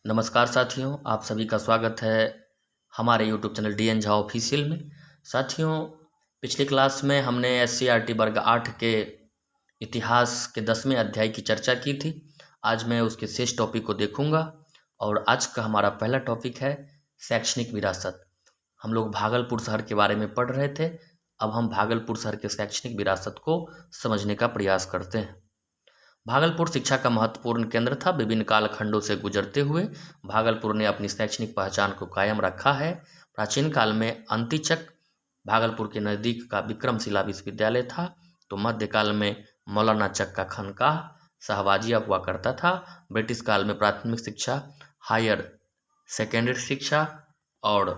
नमस्कार साथियों, आप सभी का स्वागत है हमारे YouTube channel D N Jha official में। साथियों, पिछली क्लास में हमने SCERT वर्ग 8 के इतिहास के 10वें अध्याय की चर्चा की थी। आज मैं उसके शेष टॉपिक को देखूंगा और आज का हमारा पहला टॉपिक है शैक्षणिक विरासत। हम लोग भागलपुर शहर के बारे में पढ़ रहे थे। अब हम भागलपुर शहर के शैक्षणिक विरासत को समझने का प्रयास करते हैं। भागलपुर शिक्षा का महत्वपूर्ण केंद्र था। विभिन्न कालखंडों से गुजरते हुए भागलपुर ने अपनी शैक्षणिक पहचान को कायम रखा है। प्राचीन काल में अंतिचक भागलपुर के नज़दीक का विक्रमशिला विश्वविद्यालय था, तो मध्यकाल में मौलाना चक का खानकाह शाहबाजिया हुआ करता था। ब्रिटिश काल में प्राथमिक शिक्षा, हायर सेकेंडरी शिक्षा और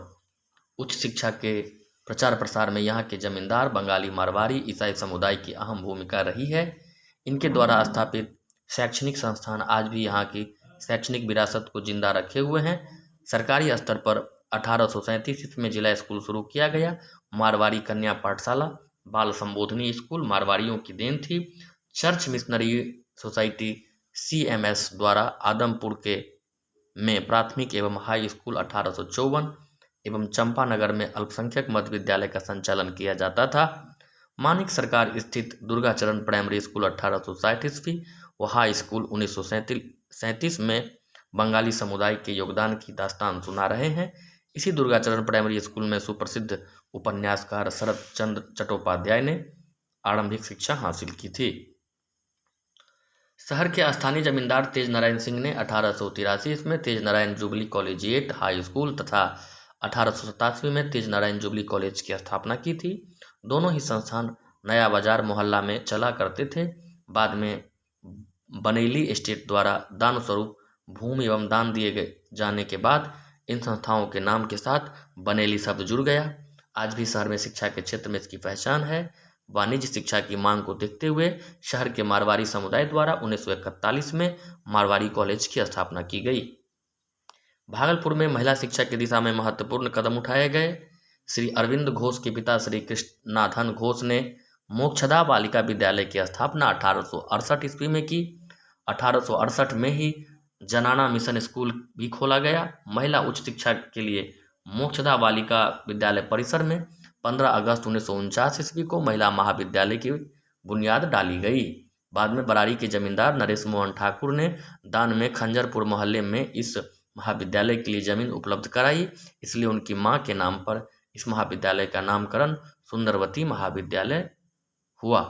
उच्च शिक्षा के प्रचार प्रसार में यहाँ के जमींदार, बंगाली, मारवाड़ी, ईसाई समुदाय की अहम भूमिका रही है। इनके द्वारा स्थापित शैक्षणिक संस्थान आज भी यहाँ की शैक्षणिक विरासत को जिंदा रखे हुए हैं। सरकारी स्तर पर 1837 में जिला स्कूल शुरू किया गया। मारवाड़ी कन्या पाठशाला, बाल संबोधनी स्कूल मारवाड़ियों की देन थी। चर्च मिशनरी सोसाइटी CMS द्वारा आदमपुर के में प्राथमिक एवं हाई स्कूल 1854 एवं चंपानगर में अल्पसंख्यक मध्य विद्यालय का संचालन किया जाता था। मानिक सरकार स्थित दुर्गाचरण प्राइमरी स्कूल 1860 ईस्वी व हाई स्कूल 1937 में बंगाली समुदाय के योगदान की दास्तान सुना रहे हैं। इसी दुर्गाचरण प्राइमरी स्कूल में सुप्रसिद्ध उपन्यासकार शरद चंद्र चट्टोपाध्याय ने आरंभिक शिक्षा हासिल की थी। शहर के स्थानीय जमींदार तेज नारायण सिंह ने 1883 में Tej Narayan jubilee collegiate high school तथा 1887 में तेज नारायण जुबली कॉलेज की स्थापना की थी। दोनों ही संस्थान नया बाजार मोहल्ला में चला करते थे। बाद में बनेली एस्टेट द्वारा दान स्वरूप भूमि एवं दान दिए गए जाने के बाद इन संस्थाओं के नाम के साथ बनेली शब्द जुड़ गया। आज भी शहर में शिक्षा के क्षेत्र में इसकी पहचान है। वाणिज्य शिक्षा की मांग को देखते हुए शहर के मारवाड़ी समुदाय द्वारा 1941 में मारवाड़ी कॉलेज की स्थापना की गई। भागलपुर में महिला शिक्षा की दिशा में महत्वपूर्ण कदम उठाए गए। श्री अरविंद घोष के पिता श्री कृष्णनाथन घोष ने मोक्षदा बालिका विद्यालय की स्थापना 1868 ईस्वी में की। 1868 में ही जनाना मिशन स्कूल भी खोला गया। महिला उच्च शिक्षा के लिए मोक्षदा बालिका विद्यालय परिसर में 15 अगस्त 1949 ईस्वी को महिला महाविद्यालय की बुनियाद डाली गई। बाद में बरारी के जमींदार नरेश मोहन ठाकुर ने दान में खंजरपुर मोहल्ले में इस महाविद्यालय के लिए जमीन उपलब्ध कराई, इसलिए उनकी मां के नाम पर इस महाविद्यालय का नामकरण सुंदरवती महाविद्यालय हुआ।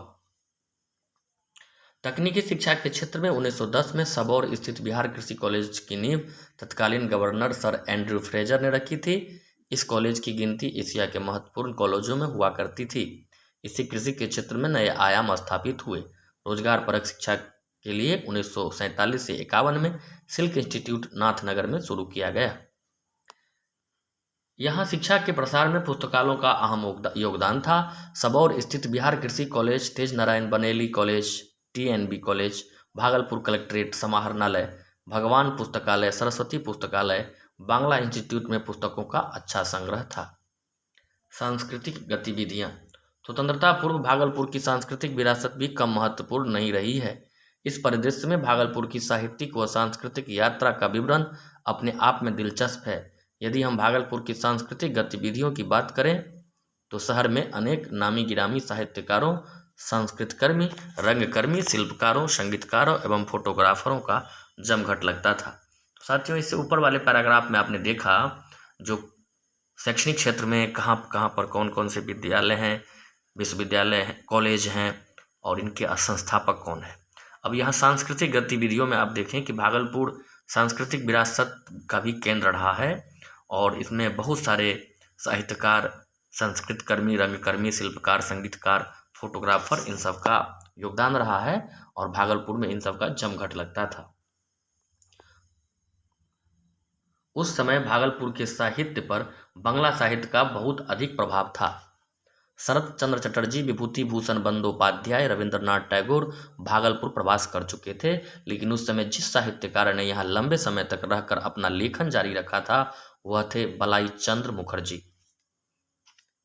तकनीकी शिक्षा के क्षेत्र में 1910 में सबौर स्थित बिहार कृषि कॉलेज की नींव तत्कालीन गवर्नर सर एंड्रयू फ्रेजर ने रखी थी। इस कॉलेज की गिनती एशिया के महत्वपूर्ण कॉलेजों में हुआ करती थी। इससे कृषि के क्षेत्र में नए आयाम स्थापित हुए। रोजगार परक शिक्षा के लिए 1947 से 51 में सिल्क इंस्टीट्यूट नाथनगर में शुरू किया गया। यहाँ शिक्षा के प्रसार में पुस्तकालयों का अहम योगदान था। सबौर स्थित बिहार कृषि कॉलेज, तेज नारायण बनेली college, TNB college, Bhagalpur collectorate समाहरणालय, भगवान पुस्तकालय, सरस्वती पुस्तकालय, बांग्ला इंस्टीट्यूट में पुस्तकों का अच्छा संग्रह था। सांस्कृतिक गतिविधियाँ। स्वतंत्रता पूर्व भागलपुर की सांस्कृतिक विरासत भी कम महत्वपूर्ण नहीं रही है। इस परिदृश्य में भागलपुर की साहित्यिक व सांस्कृतिक यात्रा का विवरण अपने आप में दिलचस्प है। यदि हम भागलपुर की सांस्कृतिक गतिविधियों की बात करें तो शहर में अनेक नामी गिरामी साहित्यकारों, संस्कृतकर्मी, रंगकर्मी, शिल्पकारों, संगीतकारों एवं फोटोग्राफरों का जमघट लगता था। तो साथियों, इससे ऊपर वाले पैराग्राफ में आपने देखा जो शैक्षणिक क्षेत्र में कहाँ कहाँ पर कौन कौन से विद्यालय हैं, विश्वविद्यालय हैं, कॉलेज हैं और इनके संस्थापक कौन हैं। अब यहाँ सांस्कृतिक गतिविधियों में आप देखें कि भागलपुर सांस्कृतिक विरासत का भी केंद्र रहा है और इसमें बहुत सारे साहित्यकार, संस्कृतकर्मी, रंगकर्मी, शिल्पकार, संगीतकार, फोटोग्राफर, इन सब का योगदान रहा है और भागलपुर में इन सब का जमघट लगता था। उस समय भागलपुर के साहित्य पर बंगला साहित्य का बहुत अधिक प्रभाव था। शरत चंद्र चटर्जी, विभूति भूषण बंदोपाध्याय, रविंद्रनाथ टैगोर भागलपुर प्रवास कर चुके थे, लेकिन उस समय जिस साहित्यकार ने यहाँ लंबे समय तक रहकर अपना लेखन जारी रखा था वह थे बलाई चंद्र मुखर्जी।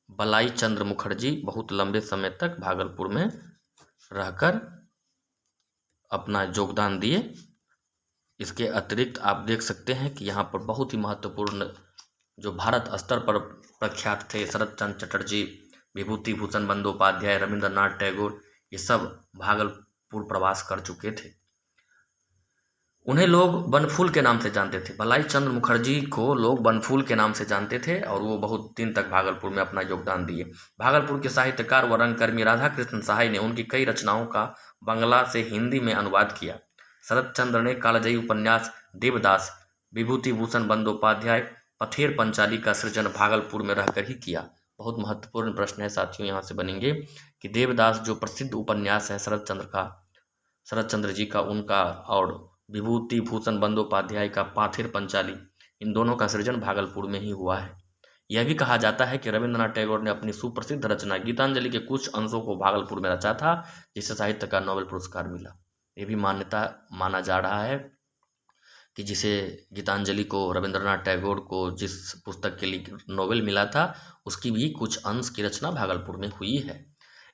बलाई चंद्र मुखर्जी बहुत लंबे समय तक भागलपुर में रहकर अपना योगदान दिए इसके अतिरिक्त आप देख सकते हैं कि यहाँ पर बहुत ही महत्वपूर्ण जो भारत स्तर पर प्रख्यात थे, शरत चंद्र चटर्जी, विभूति भूषण बंदोपाध्याय, रविंद्रनाथ टैगोर, ये सब भागलपुर प्रवास कर चुके थे। उन्हें लोग बनफूल के नाम से जानते थे। बलाई चंद्र मुखर्जी को लोग बनफूल के नाम से जानते थे और वो बहुत दिन तक भागलपुर में अपना योगदान दिए। भागलपुर के साहित्यकार व रंगकर्मी राधा कृष्ण सहाय ने उनकी कई रचनाओं का बंगला से हिंदी में अनुवाद किया। शरत चंद्र ने कालजयी उपन्यास देवदास, विभूति भूषण बंदोपाध्याय, पथेर पंचाली का सृजन भागलपुर में रहकर ही किया। बहुत महत्वपूर्ण प्रश्न है साथियों यहाँ से बनेंगे कि देवदास जो प्रसिद्ध उपन्यास है शरत चंद्र जी का, उनका, और विभूति भूषण बंदोपाध्याय का पाथेर पंचाली, इन दोनों का सृजन भागलपुर में ही हुआ है। यह भी कहा जाता है कि रविंद्रनाथ टैगोर ने अपनी सुप्रसिद्ध रचना गीतांजलि के कुछ अंशों को भागलपुर में रचा था, जिसे साहित्य का नोबेल पुरस्कार मिला। ये भी मान्यता माना जा रहा है कि जिसे गीतांजलि को, रविंद्रनाथ टैगोर को जिस पुस्तक के लिए नोबेल मिला था, उसकी भी कुछ अंश की रचना भागलपुर में हुई है।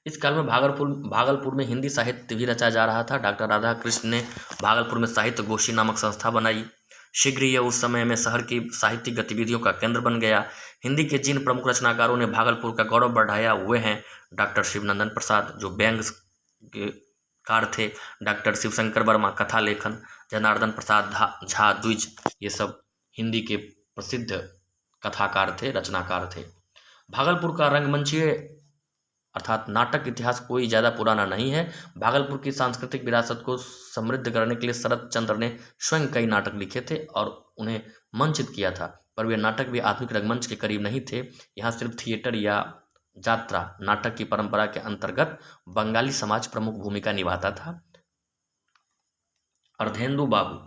इस काल में भागलपुर में हिंदी साहित्य भी रचा जा रहा था। डॉक्टर राधा कृष्ण ने भागलपुर में साहित्य गोष्ठी नामक संस्था बनाई। शीघ्र ही उस समय में शहर की साहित्यिक गतिविधियों का केंद्र बन गया। हिंदी के जिन प्रमुख रचनाकारों ने भागलपुर का गौरव बढ़ाया वे हैं डॉक्टर शिवनंदन प्रसाद जो व्यंग के कार थे, डॉक्टर शिवशंकर वर्मा कथा लेखन, जनार्दन प्रसाद झा द्विज, ये सब हिंदी के प्रसिद्ध कथाकार थे, रचनाकार थे। भागलपुर का रंगमंचीय अर्थात नाटक इतिहास कोई ज़्यादा पुराना नहीं है। भागलपुर की सांस्कृतिक विरासत को समृद्ध करने के लिए शरत चंद्र ने स्वयं कई नाटक लिखे थे और उन्हें मंचित किया था, पर वे नाटक भी आधुनिक रंगमंच के करीब नहीं थे। यहाँ सिर्फ थिएटर या जात्रा नाटक की परंपरा के अंतर्गत बंगाली समाज प्रमुख भूमिका निभाता था। अर्धेंदु बाबू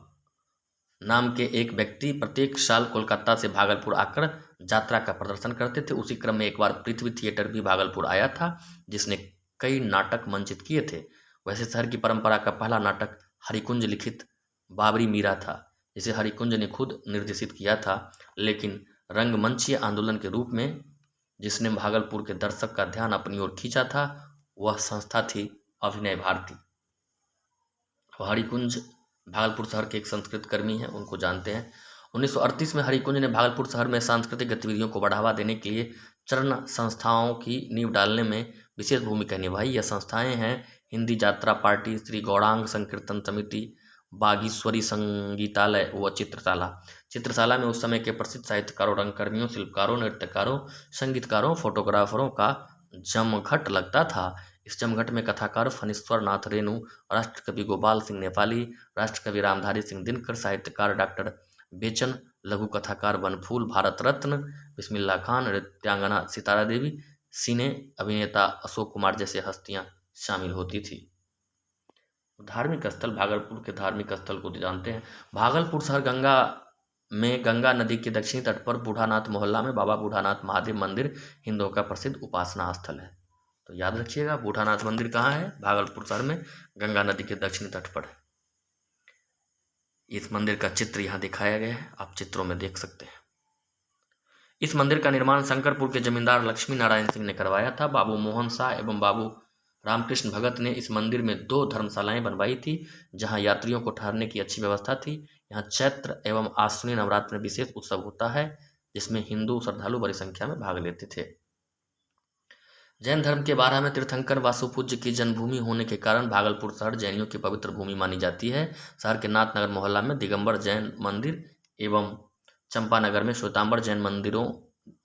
नाम के एक व्यक्ति प्रत्येक साल कोलकाता से भागलपुर आकर यात्रा का प्रदर्शन करते थे। उसी क्रम में एक बार पृथ्वी थिएटर भी भागलपुर आया था, जिसने कई नाटक मंचित किए थे। वैसे शहर की परंपरा का पहला नाटक हरिकुंज लिखित बाबरी मीरा था, जिसे हरिकुंज ने खुद निर्देशित किया था, लेकिन रंगमंचीय आंदोलन के रूप में जिसने भागलपुर के दर्शक का ध्यान अपनी ओर खींचा था, वह संस्था थी अभिनय भारती। हरिकुंज भागलपुर शहर के एक संस्कृत कर्मी हैं, उनको जानते हैं। 1938 में हरिकुंज ने भागलपुर शहर में सांस्कृतिक गतिविधियों को बढ़ावा देने के लिए चरण संस्थाओं की नींव डालने में विशेष भूमिका निभाई। यह संस्थाएं हैं हिंदी यात्रा पार्टी, श्री गौड़ांग संकीर्तन समिति, बागीश्वरी संगीतालय व चित्रशाला। चित्रशाला में उस समय के प्रसिद्ध साहित्यकारों, रंगकर्मियों, शिल्पकारों, नृत्यकारों, संगीतकारों, फोटोग्राफरों का जमघट लगता था। इस जमघट में कथाकार फणीश्वर नाथ रेणु, राष्ट्रकवि गोपाल सिंह नेपाली, राष्ट्रकवि रामधारी सिंह दिनकर, साहित्यकार डॉक्टर बेचन, लघु कथाकार बनफूल, भारत रत्न बिस्मिल्ला खान, नृत्यांगना सितारा देवी, सिने अभिनेता अशोक कुमार जैसे हस्तियां शामिल होती थी। धार्मिक स्थल, भागलपुर के धार्मिक स्थल को जानते हैं। भागलपुर शहर गंगा नदी के दक्षिणी तट पर बूढ़ानाथ मोहल्ला में बाबा बूढ़ानाथ महादेव मंदिर हिंदुओं का प्रसिद्ध उपासना स्थल है। तो याद रखिएगा, बूढ़ानाथ मंदिर कहाँ है? भागलपुर शहर में, गंगा नदी के दक्षिणी तट पर है। इस मंदिर का चित्र यहाँ दिखाया गया है, आप चित्रों में देख सकते हैं। इस मंदिर का निर्माण शंकरपुर के जमींदार लक्ष्मी नारायण सिंह ने करवाया था। बाबू मोहन शाह एवं बाबू रामकृष्ण भगत ने इस मंदिर में 2 धर्मशालाएं बनवाई थी, जहां यात्रियों को ठहरने की अच्छी व्यवस्था थी। यहाँ चैत्र एवं आश्विनी नवरात्र में विशेष उत्सव होता है, जिसमें हिंदू श्रद्धालु बड़ी संख्या में भाग लेते थे। जैन धर्म के 12वें तीर्थंकर वासुपूज्य की जन्मभूमि होने के कारण भागलपुर शहर जैनियों की पवित्र भूमि मानी जाती है। शहर के नाथनगर मोहल्ला में दिगंबर जैन मंदिर एवं चंपानगर में श्वेतांबर जैन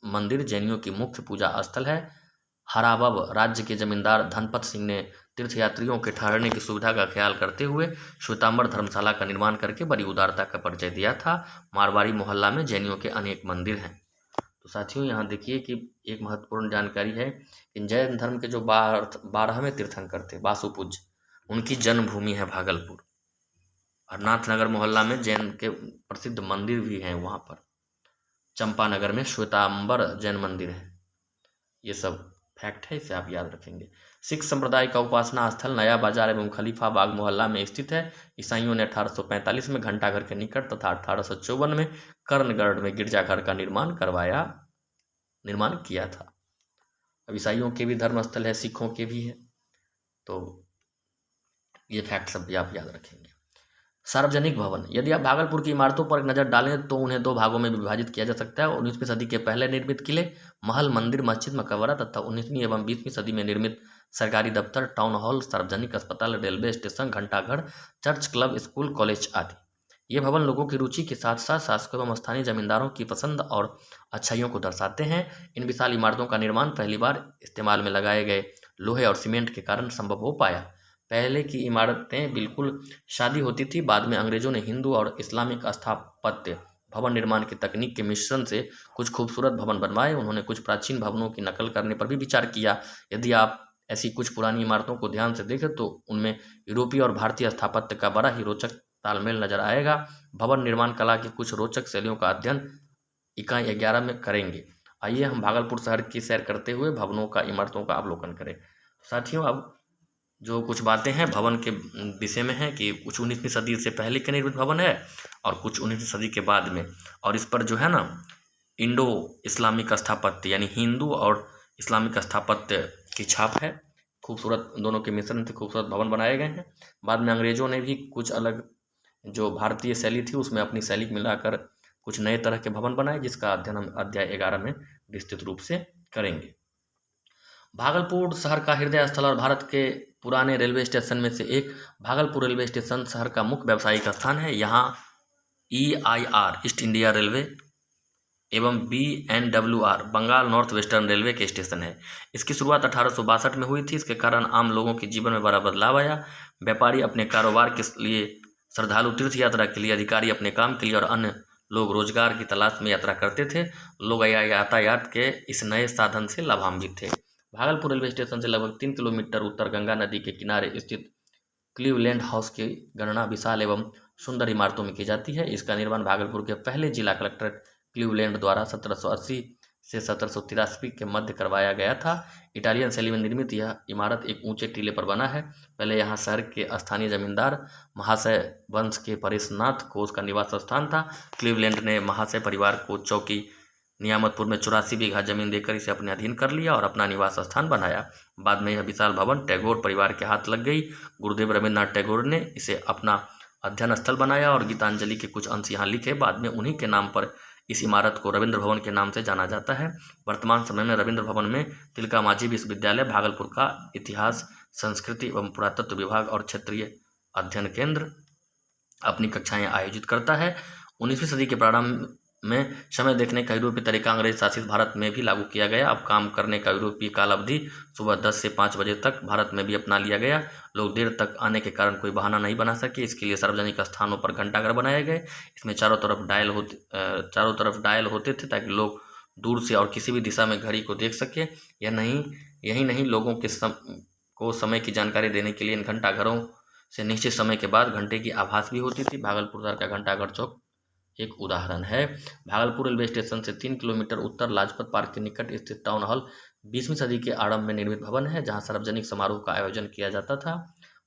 मंदिर जैनियों की मुख्य पूजा स्थल है। हराबब राज्य के जमींदार धनपत सिंह ने तीर्थयात्रियों के ठहरने की सुविधा का ख्याल करते हुए श्वेतांबर धर्मशाला का निर्माण करके बड़ी उदारता का परिचय दिया था। मारवाड़ी मोहल्ला में जैनियों के अनेक मंदिर हैं। तो साथियों, यहाँ देखिए कि एक महत्वपूर्ण जानकारी है कि जैन धर्म के जो 12वें तीर्थंकर थे वासुपूज्य, उनकी जन्मभूमि है भागलपुर। और नाथनगर मोहल्ला में जैन के प्रसिद्ध मंदिर भी हैं। वहाँ पर चंपानगर में श्वेतांबर जैन मंदिर है। ये सब फैक्ट है, इसे आप याद रखेंगे। सिख संप्रदाय का उपासना स्थल नया बाजार एवं खलीफा बाग मोहल्ला में स्थित है। ईसाइयों ने 1845 में घंटाघर के निकट तथा 1854 में कर्णगढ़ में गिरजाघर का निर्माण किया था। अब ईसाइयों के भी धर्म स्थल है, सिखों के भी है, तो ये फैक्ट सब भी आप याद रखेंगे। सार्वजनिक भवन, यदि आप भागलपुर की इमारतों पर एक नज़र डालें तो उन्हें दो भागों में विभाजित किया जा सकता है। 19वीं सदी के पहले निर्मित किले, महल, मंदिर, मस्जिद, मकबरा तथा 19वीं एवं 20वीं सदी में निर्मित सरकारी दफ्तर, टाउन हॉल, सार्वजनिक अस्पताल, रेलवे स्टेशन, घंटाघर, चर्च, क्लब, स्कूल, कॉलेज आदि। ये भवन लोगों की रुचि के साथ साथ शासकों एवं स्थानीय जमींदारों की पसंद और अच्छाइयों को दर्शाते हैं। इन विशाल इमारतों का निर्माण पहली बार इस्तेमाल में लगाए गए लोहे और सीमेंट के कारण संभव हो पाया। पहले की इमारतें बिल्कुल शादी होती थी। बाद में अंग्रेजों ने हिंदू और इस्लामिक स्थापत्य भवन निर्माण की तकनीक के मिश्रण से कुछ खूबसूरत भवन बनवाए। उन्होंने कुछ प्राचीन भवनों की नकल करने पर भी विचार किया। यदि आप ऐसी कुछ पुरानी इमारतों को ध्यान से देखें तो उनमें यूरोपीय और भारतीय स्थापत्य का बड़ा ही रोचक तालमेल नजर आएगा। भवन निर्माण कला की कुछ रोचक शैलियों का अध्ययन इकाई 11 में करेंगे। आइए हम भागलपुर शहर की सैर करते हुए भवनों का इमारतों का अवलोकन करें। साथियों, अब जो कुछ बातें हैं भवन के विषय में है कि कुछ 19वीं सदी से पहले के निर्मित भवन है और कुछ 19वीं सदी के बाद में, और इस पर जो है ना इंडो इस्लामिक स्थापत्य यानी हिंदू और इस्लामिक स्थापत्य की छाप है। खूबसूरत दोनों के मिश्रण से खूबसूरत भवन बनाए गए हैं। बाद में अंग्रेजों ने भी कुछ अलग जो भारतीय शैली थी उसमें अपनी शैली मिलाकर कुछ नए तरह के भवन बनाए, जिसका अध्ययन हम अध्याय 11 में विस्तृत रूप से करेंगे। भागलपुर शहर का हृदय स्थल और भारत के पुराने रेलवे स्टेशन में से एक भागलपुर रेलवे स्टेशन शहर का मुख्य व्यावसायिक स्थान है। यहाँ EIR ईस्ट इंडिया रेलवे एवं BNWR Bengal north western railway के स्टेशन है। इसकी शुरुआत 1862 में हुई थी। इसके कारण आम लोगों के जीवन में बड़ा बदलाव आया। व्यापारी अपने कारोबार के लिए, श्रद्धालु तीर्थ यात्रा के लिए, अधिकारी अपने काम के लिए और अन्य लोग रोजगार की तलाश में यात्रा करते थे। लोग यातायात के इस नए साधन से लाभान्वित थे। भागलपुर रेलवे स्टेशन से लगभग 3 किलोमीटर उत्तर गंगा नदी के किनारे स्थित क्लीवलैंड हाउस की गणना विशाल एवं सुंदर इमारतों में की जाती है। इसका निर्माण भागलपुर के पहले जिला कलेक्टर क्लीवलैंड द्वारा 1780 से 1783 के मध्य करवाया गया था। इटालियन शैली में निर्मित यह इमारत एक ऊंचे टीले पर बना है। पहले यहाँ शहर के स्थानीय जमींदार महाशय वंश के परेशनाथ को उसका निवास स्थान था। क्लीवलैंड ने महाशय परिवार को चौकी नियामतपुर में 84 बीघा जमीन देकर इसे अपने अधीन कर लिया और अपना निवास स्थान बनाया। बाद में यह विशाल भवन टैगोर परिवार के हाथ लग गई। गुरुदेव रविन्द्रनाथ टैगोर ने इसे अपना अध्ययन स्थल बनाया और गीतांजलि के कुछ अंश यहाँ लिखे। बाद में उन्हीं के नाम पर इस इमारत को रविंद्र भवन के नाम से जाना जाता है। वर्तमान समय में रविंद्र भवन में तिलका मांझी विश्वविद्यालय, भागलपुर का इतिहास, संस्कृति एवं पुरातत्व विभाग और क्षेत्रीय अध्ययन केंद्र अपनी कक्षाएं आयोजित करता है। 19वीं सदी के प्रारंभ में समय देखने का यूरोपीय तरीका अंग्रेज शासित भारत में भी लागू किया गया। अब काम करने का यूरोपीय काल अवधि सुबह 10 से 5 बजे तक भारत में भी अपना लिया गया। लोग देर तक आने के कारण कोई बहाना नहीं बना सके, इसके लिए सार्वजनिक स्थानों पर घंटाघर बनाए गए। इसमें चारों तरफ डायल होते थे ताकि लोग दूर से और किसी भी दिशा में घड़ी को देख सके। यही नहीं लोगों को समय की जानकारी देने के लिए इन घंटाघरों से निश्चित समय के बाद घंटे की आभास भी होती थी। भागलपुर शहर का घंटाघर चौक एक उदाहरण है। भागलपुर रेलवे स्टेशन से 3 किलोमीटर उत्तर लाजपत पार्क के निकट स्थित टाउन हॉल 20वीं सदी के आरंभ में निर्मित भवन है, जहां सार्वजनिक समारोह का आयोजन किया जाता था।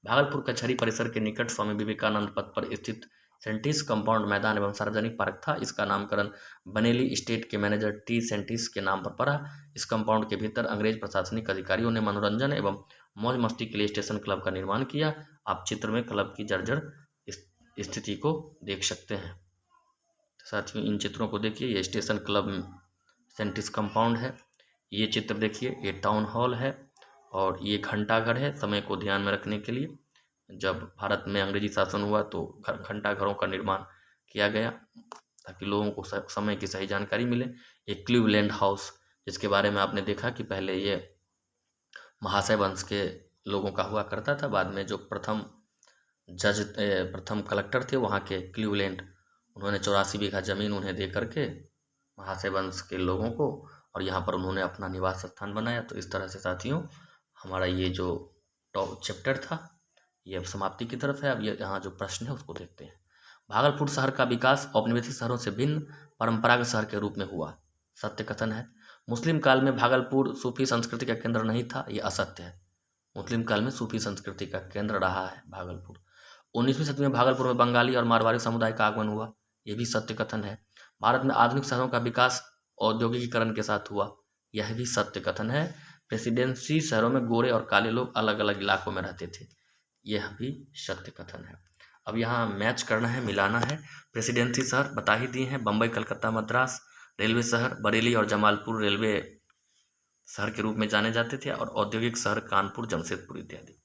भागलपुर कचहरी परिसर के निकट स्वामी विवेकानंद पथ पर स्थित सेंटिस कंपाउंड मैदान एवं सार्वजनिक पार्क था। इसका नामकरण बनेली स्टेट के मैनेजर T सेंटिस के नाम पर पड़ा। इस कंपाउंड के भीतर अंग्रेज प्रशासनिक अधिकारियों ने मनोरंजन एवं मौज मस्ती के लिए स्टेशन क्लब का निर्माण किया। आप चित्र में क्लब की जर्जर स्थिति को देख सकते हैं। साथियों, इन चित्रों को देखिए। ये स्टेशन क्लब सेंटिस कंपाउंड है। ये चित्र देखिए, ये टाउन हॉल है और ये घंटाघर है। समय को ध्यान में रखने के लिए जब भारत में अंग्रेजी शासन हुआ तो घंटाघरों का निर्माण किया गया ताकि लोगों को समय की सही जानकारी मिले। एक क्लीवलैंड हाउस, जिसके बारे में आपने देखा कि पहले ये महाशय वंश के लोगों का हुआ करता था। बाद में जो प्रथम कलेक्टर थे वहाँ के क्लीवलैंड, उन्होंने 84 बीघा जमीन उन्हें दे करके महाशय वंश के लोगों को, और यहाँ पर उन्होंने अपना निवास स्थान बनाया। तो इस तरह से साथियों, हमारा ये जो टॉप चैप्टर था ये अब समाप्ति की तरफ है। अब ये यहाँ जो प्रश्न है उसको देखते हैं। भागलपुर शहर का विकास औपनिवेशिक शहरों से भिन्न परंपरागत शहर के रूप में हुआ। सत्य कथन है। मुस्लिम काल में भागलपुर सूफी संस्कृति का केंद्र नहीं था, ये असत्य है। मुस्लिम काल में सूफी संस्कृति का केंद्र रहा है भागलपुर। 19वीं सदी में भागलपुर में बंगाली और मारवाड़ी समुदाय का आगमन हुआ, ये भी सत्य कथन है। भारत में आधुनिक शहरों का विकास औद्योगिकीकरण के साथ हुआ, यह भी सत्य कथन है। प्रेसिडेंसी शहरों में गोरे और काले लोग अलग अलग इलाकों में रहते थे, यह भी सत्य कथन है। अब यहाँ मैच करना है, मिलाना है। प्रेसिडेंसी शहर बता ही दिए हैं, बम्बई, कलकत्ता, मद्रास। रेलवे शहर बरेली और जमालपुर रेलवे शहर के रूप में जाने जाते थे, और औद्योगिक शहर कानपुर, जमशेदपुर इत्यादि।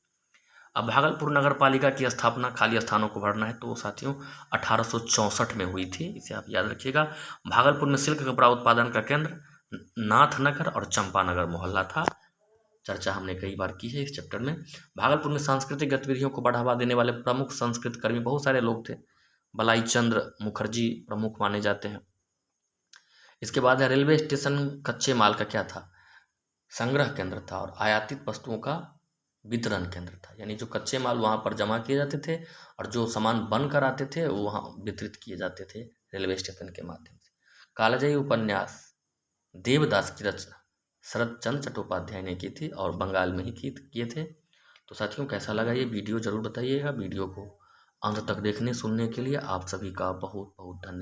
अब भागलपुर नगर पालिका की स्थापना, खाली स्थानों को भरना है, तो साथियों 1864 में हुई थी, इसे आप याद रखिएगा। भागलपुर में सिल्क कपड़ा उत्पादन का केंद्र नाथनगर और चंपानगर मोहल्ला था। चर्चा हमने कई बार की है इस चैप्टर में। भागलपुर में सांस्कृतिक गतिविधियों को बढ़ावा देने वाले प्रमुख संस्कृत कर्मी बहुत सारे लोग थे। बलाई चंद्र मुखर्जी प्रमुख माने जाते हैं। इसके बाद है रेलवे स्टेशन कच्चे माल का क्या था? संग्रह केंद्र था, और आयातित वस्तुओं का वितरण केंद्र था। यानी जो कच्चे माल वहाँ पर जमा किए जाते थे और जो सामान बन कर आते थे वो वहाँ वितरित किए जाते थे रेलवे स्टेशन के माध्यम से। कालजयी उपन्यास देवदास की रचना शरद चंद्र चट्टोपाध्याय ने की थी, और बंगाल में ही किए थे। तो साथियों, कैसा लगा ये वीडियो ज़रूर बताइएगा। वीडियो को अंत तक देखने सुनने के लिए आप सभी का बहुत बहुत धन्यवाद।